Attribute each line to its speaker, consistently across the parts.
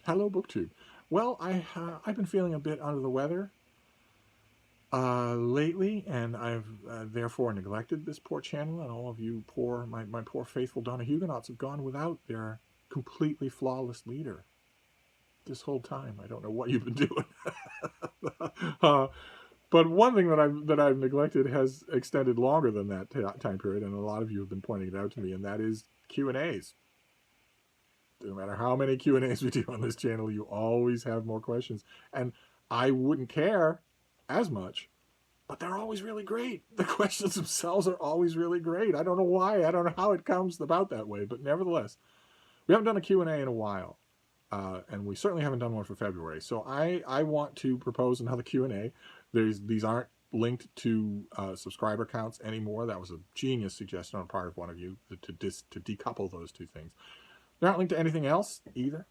Speaker 1: Hello, BookTube. Well, I've been feeling a bit under the weather lately, and I've therefore neglected this poor channel, and all of you my poor faithful Donohuguenots have gone without their completely flawless leader this whole time. I don't know what you've been doing. uh, but one thing that I've neglected has extended longer than that time period, and a lot of you have been pointing it out to me, and that is Q&As. No matter how many Q&As we do on this channel, you always have more questions. And I wouldn't care as much, but they're always really great. The questions themselves are always really great. I don't know why. I don't know how it comes about that way, but nevertheless, we haven't done a Q&A in a while. And we certainly haven't done one for February. So I want to propose another Q&A. These aren't linked to subscriber counts anymore. That was a genius suggestion on the part of one of you to decouple those two things. They aren't linked to anything else either.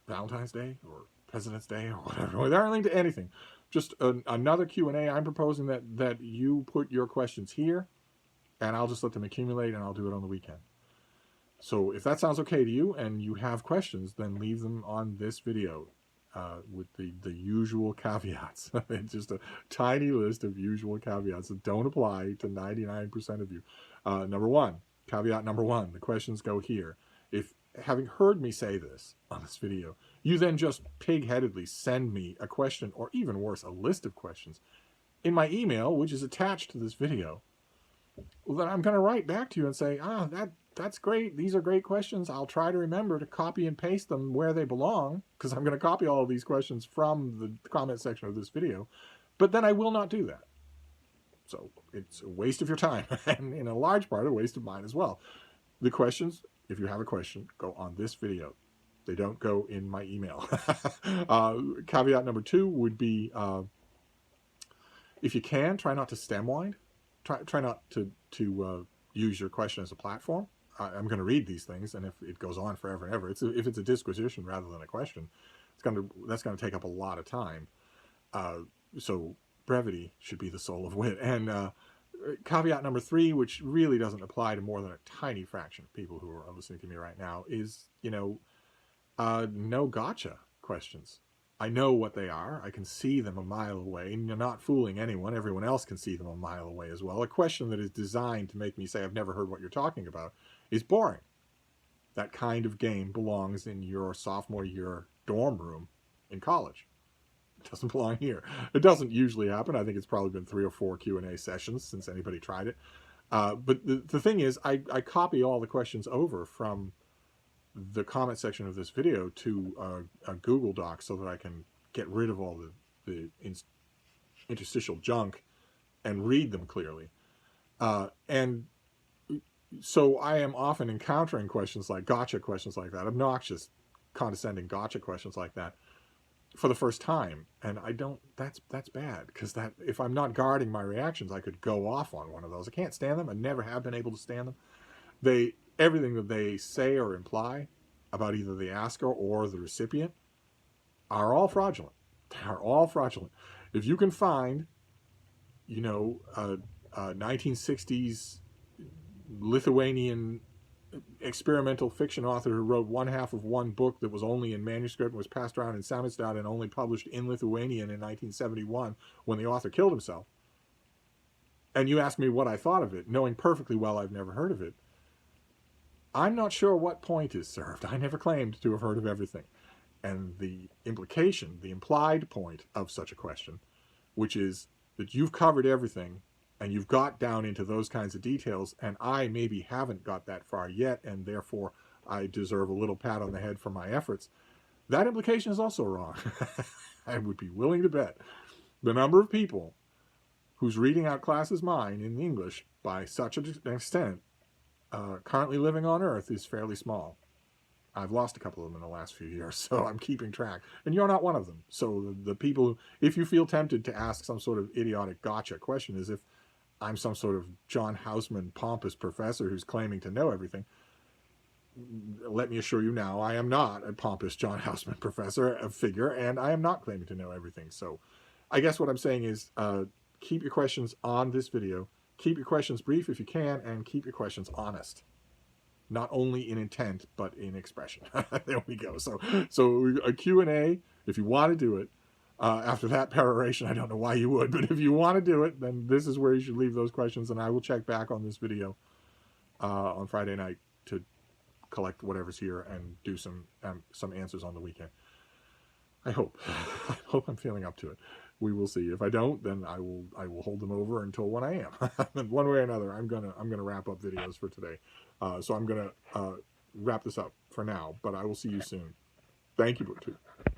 Speaker 1: Valentine's Day or President's Day or whatever. They aren't linked to anything. Just another Q&A. I'm proposing that you put your questions here, and I'll just let them accumulate, and I'll do it on the weekend. So if that sounds okay to you and you have questions, then leave them on this video with the usual caveats. It's just a tiny list of usual caveats that don't apply to 99% of you. Caveat number one, the questions go here. If, having heard me say this on this video, you then just pig-headedly send me a question, or even worse, a list of questions, in my email, which is attached to this video, well, then I'm going to write back to you and say, that's great. These are great questions. I'll try to remember to copy and paste them where they belong, because I'm going to copy all of these questions from the comment section of this video. But then I will not do that. So it's a waste of your time, and in a large part, a waste of mine as well. The questions, if you have a question, go on this video. They don't go in my email. Caveat number two would be, if you can, try not to stem wind. Try not to use your question as a platform. I'm going to read these things, and if it goes on forever and ever, if it's a disquisition rather than a question, that's going to take up a lot of time. So brevity should be the soul of wit. And caveat number three, which really doesn't apply to more than a tiny fraction of people who are listening to me right now, is, no gotcha questions. I know what they are. I can see them a mile away, and you're not fooling anyone. Everyone else can see them a mile away as well. A question that is designed to make me say, I've never heard what you're talking about, is boring. That kind of game belongs in your sophomore year dorm room in college. It doesn't belong here. It doesn't usually happen. I think it's probably been 3 or 4 Q&A sessions since anybody tried it. But the thing is, I copy all the questions over from the comment section of this video to a Google Doc so that I can get rid of all the interstitial junk and read them clearly. And so I am often encountering questions like gotcha questions like that, obnoxious, condescending gotcha questions like that for the first time. And that's bad, because if I'm not guarding my reactions, I could go off on one of those. I can't stand them. I never have been able to stand them. Everything that they say or imply about either the asker or the recipient are all fraudulent. They are all fraudulent. If you can find, a 1960s Lithuanian experimental fiction author who wrote one half of one book that was only in manuscript and was passed around in Samizdat and only published in Lithuanian in 1971 when the author killed himself, and you ask me what I thought of it, knowing perfectly well I've never heard of it, I'm not sure what point is served. I never claimed to have heard of everything. And the implied point of such a question, which is that you've covered everything and you've got down into those kinds of details, and I maybe haven't got that far yet, and therefore I deserve a little pat on the head for my efforts. That implication is also wrong. I would be willing to bet the number of people whose reading out class is mine in English by such an extent currently living on Earth is fairly small. I've lost a couple of them in the last few years, so I'm keeping track. And you're not one of them. So the people, if you feel tempted to ask some sort of idiotic gotcha question, as if I'm some sort of John Houseman pompous professor who's claiming to know everything, let me assure you now, I am not a pompous John Houseman professor figure, and I am not claiming to know everything. So I guess what I'm saying is keep your questions on this video. Keep your questions brief if you can, and keep your questions honest. not only in intent, but in expression. There we go. So a Q&A, if you want to do it, after that peroration, I don't know why you would, but if you want to do it, then this is where you should leave those questions, and I will check back on this video on Friday night to collect whatever's here and do some answers on the weekend. I hope. I hope I'm feeling up to it. We will see. If I don't, then I will hold them over until when I am. One way or another, I'm gonna wrap up videos for today. So I'm gonna wrap this up for now, but I will see you soon. Thank you, BookTube.